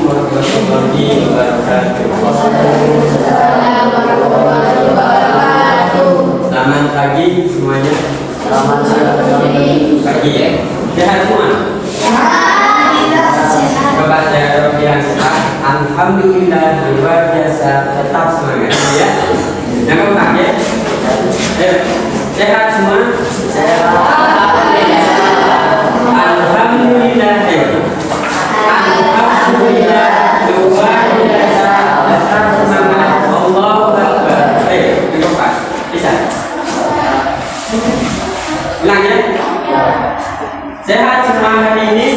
warahmatullahi wabarakatuh. Selamat pagi semuanya. Selamat Pagi ya. Sehat semua? Kepada Rabbi yang sehat, alhamdulillah luar biasa, tetap semangat ya. Yang keempat ya. Sehat semua? Alhamdulillah ya. Alhamdulillah luar biasa, tetap semangat. Allahu Akbar. Yang keempat bisa. Ulang ya. Sehat semua hari ini?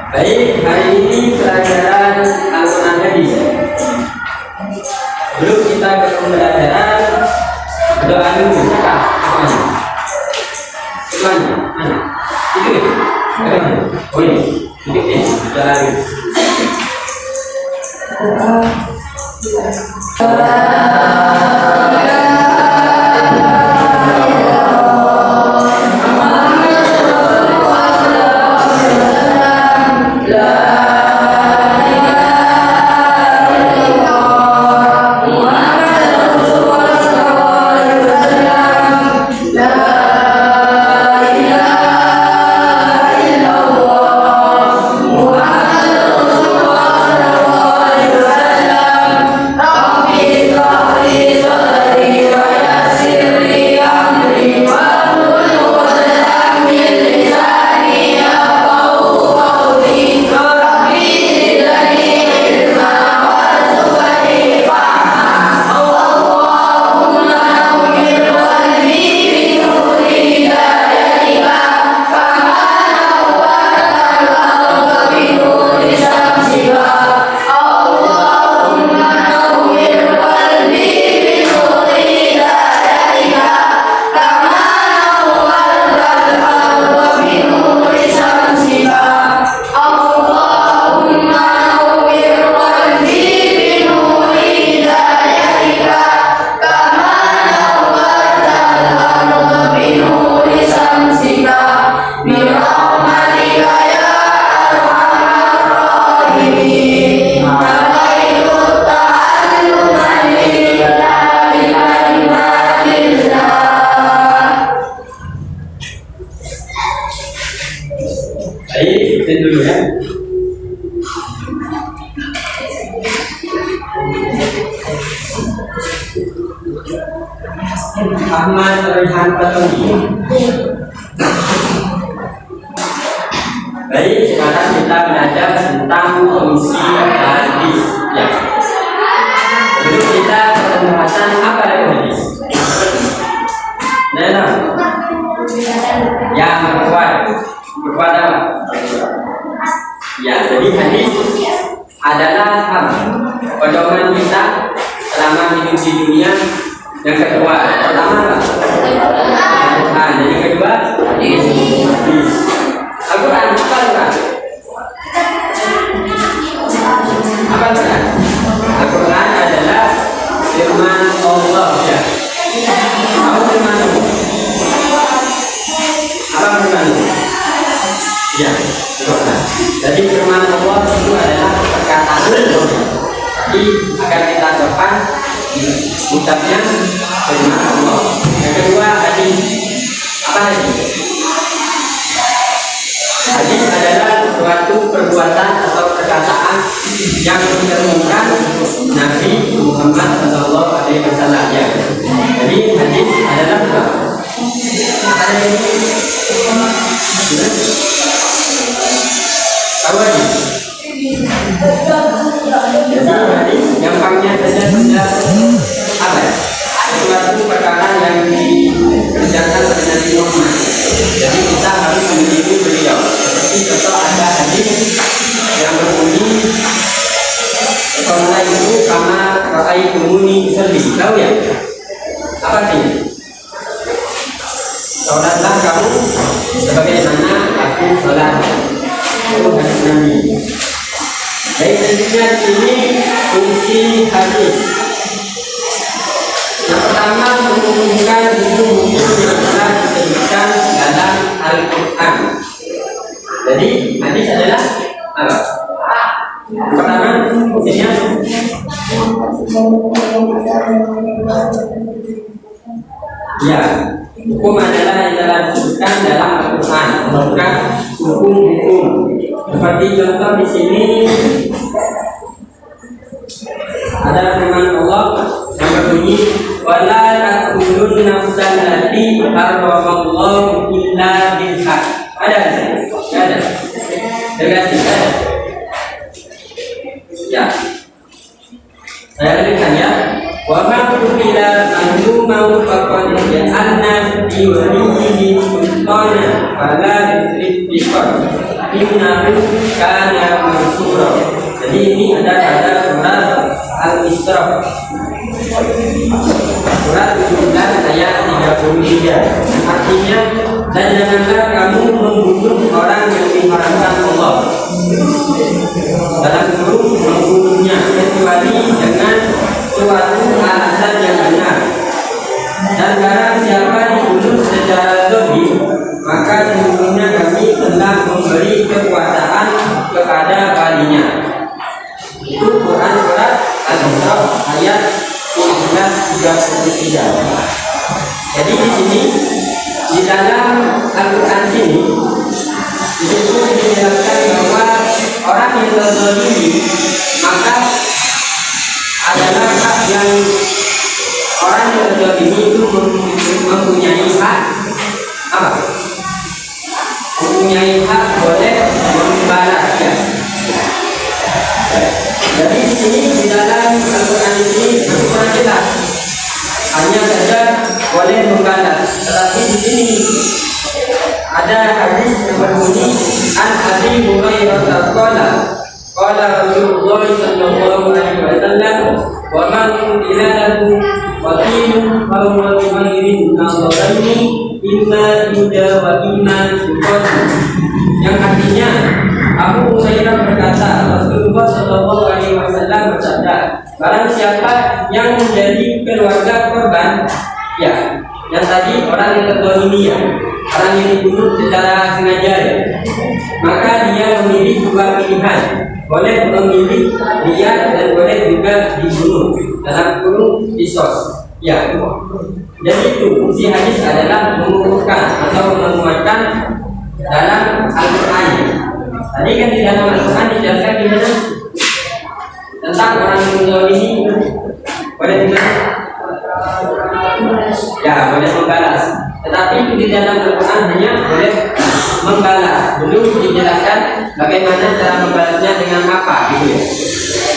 Baik, hari ini pelajaran Al-Quran hadis. Sebelum kita ke pembelajaran, doa dulu. Siapa? Semuanya? Mana? Itu ya? Oh ini? Itu ya? Doa dulu. Baik, ikutin dulu ya. Ahmad Rehan Patoni. Baik, sekarang kita belajar tentang fungsi hadis. Ya. Sebelum kita ke pembahasan apa itu hadis? Nah, yang kuat apa? Ya, jadi hadis adalah pedoman kita selama hidup di dunia. Yang kedua, pertama apa? Nah, jadi kedua hadis. Al-Quran apa Al-Quran? Apa Al-Quran? Al-Quran adalah firman Allah ya. Tahu firman Allah? Apa firman Allah? Ya, Al-Quran. Jadi firman Allah itu adalah perkataan Allah. Jadi agar kita sopan ucapnya firman Allah. Yang kedua hadis. Apa hadis? Hadis adalah suatu perbuatan atau perkataan yang mencerminkan Nabi Muhammad SAW ya. Jadi hadis adalah apa? Tahu hadis? Jadi hadis gampangnya saja sudah apa ya? Suatu perkara yang dikerjakan oleh Nabi Muhammad. Jadi kita harus mengikuti beliau. Seperti contoh ada hadis yang berbunyi sholat itu sama ra'aitumuni usolli. Tahu ya? Apa artinya? Sholatlah kamu sebagaimana aku sholat. Itu hadis Nabi. Baik, tentunya ini fungsi hadis. Yang pertama untuk Ya, hukum adalah yang telah disebutkan dalam Al-Quran, bukan hukum-hukum. Seperti contoh di sini ada firman Allah yang berbunyi, wala taqtulun nafsan allati harramallahu illa bil haqq. Ada? Ada. Ada. Ya. Saya lanjutkan ya. Wa ma qutila anhu mau faqad ja'alna fi waliyyi sultana fala yusrif fi qatl innahu kana mansura. Jadi ini ada pada surat Al-Isra, surat 19 ayat 33. Artinya, dan janganlah kamu membunuh orang yang diharamkan Allah dalam kurung membunuhnya kecuali dengan suatu alasan yang benar. Dan barang siapa dibunuh secara zahir, maka sesungguhnya kami telah memberi kekuasaan kepada walinya. Itu Quran surat Al-Isra ayat 1933. Jadi di sini di dalam Al-Quran sini itu dijelaskan bahwa orang yang terzalimi maka adalah hak yang orang yang terzalimi itu mempunyai hak apa? Mempunyai hak boleh membalas ya. Jadi di sini di dalam Al-Quran ini kurang jelas, hanya saja boleh membalas. Tetapi di sini ada hadis yang berbunyi an Abi Hurairah qala qala Rasulullah sallallahu alaihi wasallam wa man qila lahu qatilun fa huwa khairin nazarani inna yuda wa inna yuqatil, yang artinya Abu Hurairah berkata Rasulullah sallallahu alaihi wasallam bersabda, barang siapa yang menjadi keluarga korban ya, yang tadi orang yang terzalimi ya, orang yang dibunuh secara sengaja ya, maka dia memilih dua pilihan, boleh memilih dia dan boleh juga dibunuh dalam kurung kisos ya. Jadi itu isi hadis adalah mengukuhkan atau menguatkan dalam Al-Quran. Tadi kan di dalam Al-Quran dijelaskan gimana tentang orang yang terzalimi, boleh juga ya, boleh membalas. Tetapi di dalam Al-Quran hanya boleh membalas, belum dijelaskan bagaimana cara membalasnya dengan apa gitu ya.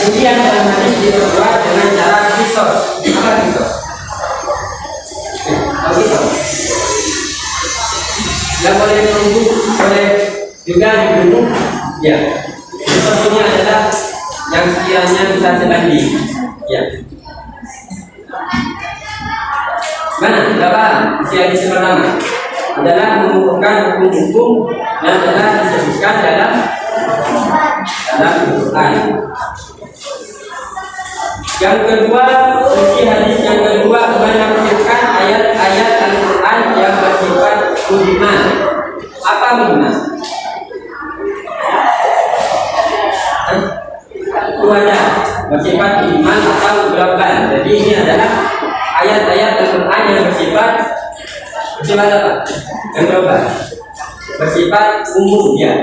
Kemudian dalam hadis diperbuat dengan cara kisos. Apa kisos? Kisos yang boleh menunggu, boleh juga dibunuh ya. Kisosnya adalah yang sekiranya bisa sebanding ya. Mana? Berapa? Isi hadis pertama adalah mengukuhkan hukum-hukum yang telah disebutkan dalam Al-Quran. Yang kedua, isi hadis yang kedua menyebutkan ayat-ayat Al-Quran yang bersifat mujmal. Apa mujmal? Itu ada bersifat mujmal atau global. Jadi ini adalah ayat-ayat Al-Quran yang bersifat apa? Yang global, bersifat umum ya.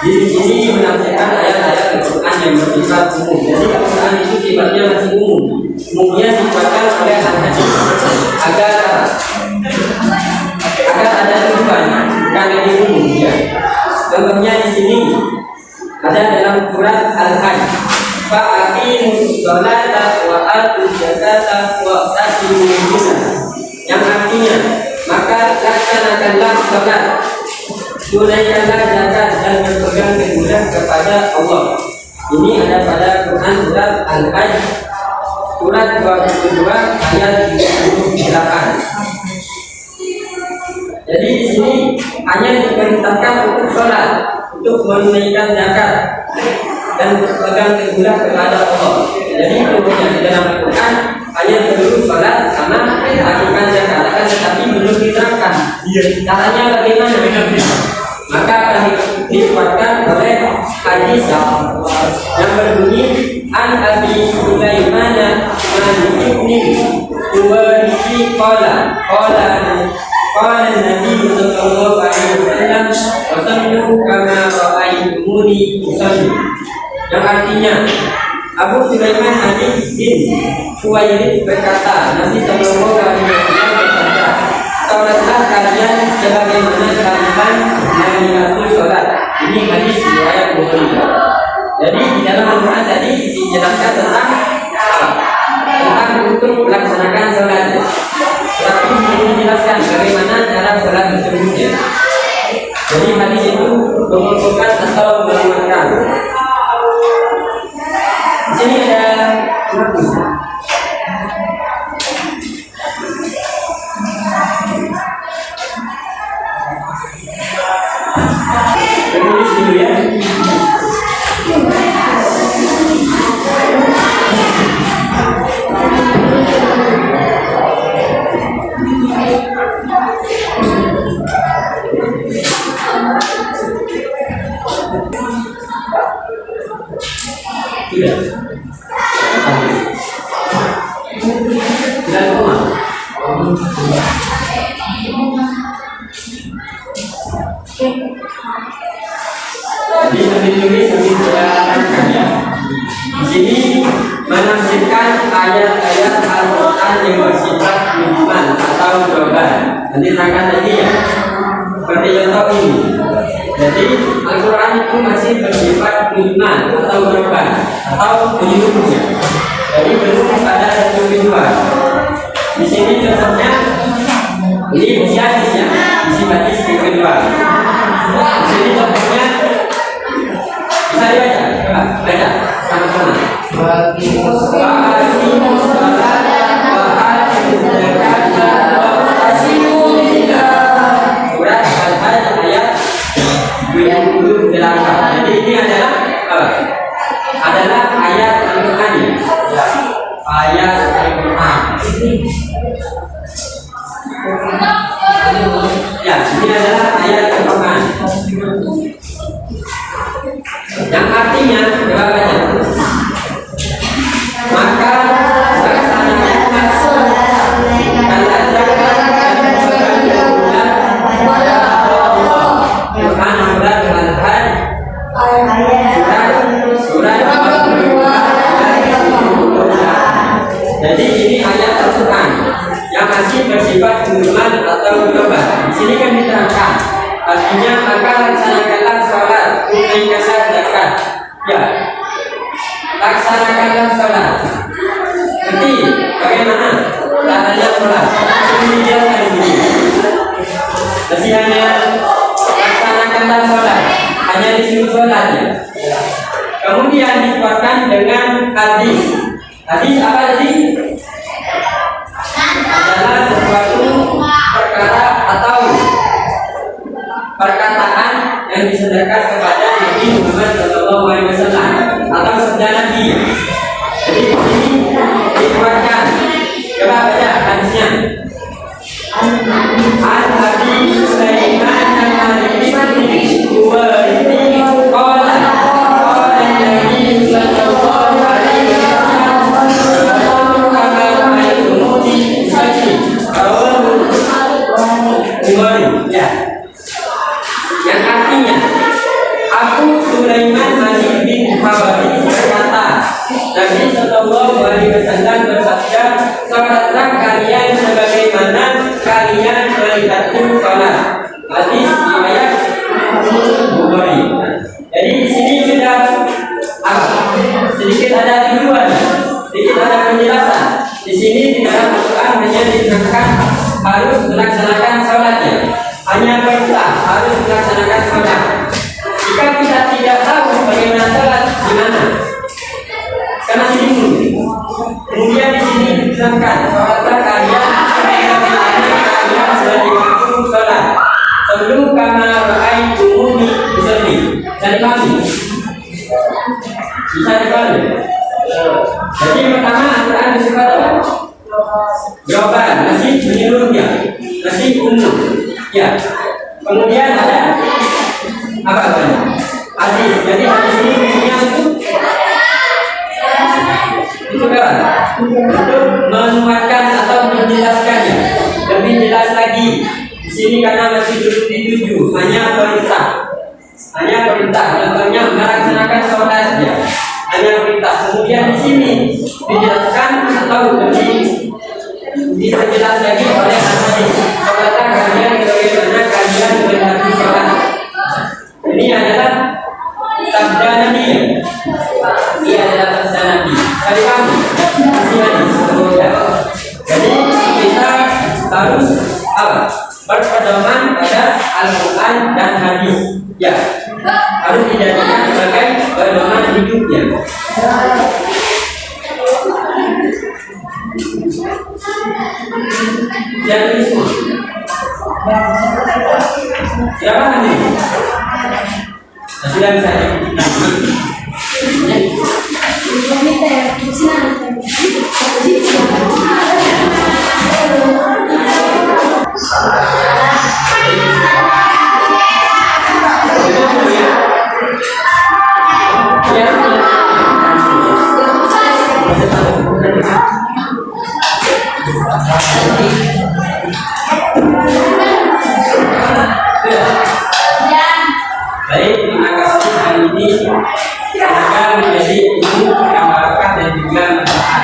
Di sini menafsirkan ayat-ayat Al-Quran yang bersifat umum. Jadi Al-Quran itu sifatnya masih umum. Umumnya dikuatkan oleh hadis agar ada tujuan, bukan lebih umum ya. Contohnya di sini ada dalam surat Al-Hajj, fa'aqimus sholata wa atuz zakata wa tasimu billah, yang artinya maka laksanakanlah sholat, tunaikanlah zakat dan berpegang teguh kepada Allah. Ini ada pada Quran surat Al-Hajj surat 22 ayat 38. Jadi di sini hanya diperintahkan untuk sholat, untuk menunaikan zakat dan berpegang teguh kepada Allah. Jadi hukumnya di dalam Al-Quran hanya perlu sholat sama lakukan zakat, tetapi belum diterangkan caranya bagaimana. maka akan dikuatkan oleh hadis yang berbunyi an Abi Sulaiman ibni Uwaisi qala Nabi sallallahu alaihi wasallam wasallu kama ra'aytumuni usalli, yang artinya Abu Sulaiman bin Uwaisi berkata, Nabi sallallahu alaihi wasallam bersabda, "Salatlah kalian sebagaimana kalian mengatur salat." Ini hadis riwayat Bukhari. Jadi di dalam Al-Quran tadi dijelaskan tentang untuk melaksanakan salat. Tapi ini dijelaskan bagaimana cara salat tersebutnya. Jadi hadis itu mengumpulkan atau menguatkan. Di sini ada hadis. Tulis dulu ya. Tidak. Dan rumah. Jadi sambil tulis sambil jalankan ya. Di sini menafsirkan ayat-ayat Al-Quran yang bersifat mujmal atau jawaban. Nanti akan tadi ya. Seperti contoh ini. Jadi Al-Quran itu masih bersifat mujmal atau jawaban atau penyuruhnya. Jadi belum pada satu tujuan. Di sini contohnya ini isi hadis ya, isi hadis yang kedua. Di sini contohnya bisa dibaca, coba baca sama-sama. Surat Al-Hajj ayat 28. Jadi ini adalah apa? Adalah ayat Al-Quran. Ayat Al-Quran. Ya, ini adalah ayat Al-Quran. Yang artinya, coba baca. Maka laksanakanlah salat kala zakat dan berbahagia kepada Allah. Quran surat Al-Hajj surat 42 ayat 72. Jadi ini ayat Al-Quran yang masih bersifat mujmal atau global. Di sini kan diterangkan, artinya maka laksanakanlah salat, tunaikanlah zakat. Ya, laksanakanlah salat. Nanti bagaimana caranya salat? Ini dijelaskan di sini. Jadi hanya laksanakanlah salat, hanya disuruh salat ya. Kemudian dikuatkan dengan hadis. Hadis apa tadi? Adalah sesuatu perkara atau perkataan yang disandarkan kepada Nabi Muhammad SAW atau sabda Nabi. Jadi di sini dikuatkan. Coba baca hadisnya. An Abi Sulaiman ibni Uwaisi qala Nabi sallallahu alaihi wasallam ya. Yang artinya Abu Sulaiman bin Uwaisi berkata, Nabi sallallahu alaihi wasallam bersabda, "Salatlah kalian sebagaimana kalian melihatku salat." Hadis riwayat Bukhari. Jadi di sini sudah sedikit ada tujuan, sedikit ada penjelasan. Di sini di dalam Al-Quran hanya diterangkan harus melaksanakan salatnya, hanya perintah harus melaksanakan salat. Jika kita tidak tahu bagaimana salat, gimana? Karena bingung. Kemudian di sini diterangkan salatlah kalian kalian sebagaimana salat. Sebelum karena ra'aitumuni usolli. Jadi kami bisa dibalik. Jadi pertama Al-Quran bersifat apa? Jawaban, masih menyeluruh ya, masih umum ya. Kemudian ada apa namanya? Hadis. Jadi hadis ini fungsinya itu kan untuk menguatkan atau menjelaskannya lebih jelas lagi. Di sini karena masih belum dituju, hanya perintah. Contohnya melaksanakan sholat saja, hanya perintah. Kemudian di sini dijelaskan atau lebih diperjelas lagi oleh hadis. Sholatlah kalian sebagaimana kalian mendaki sholat. Ini adalah sabda Nabi. Ini adalah sabda Nabi. Kali kami masih hadis. Jadi kita harus apa? Berpedoman pada Al-Quran dan hadis. Ya, harus dijadikan sebagai pedoman hidupnya. Jadi semua. Siapa nanti? Sudah bisa. Baik, terima kasih hari ini akan menjadi ilmu yang berkah dan juga manfaat.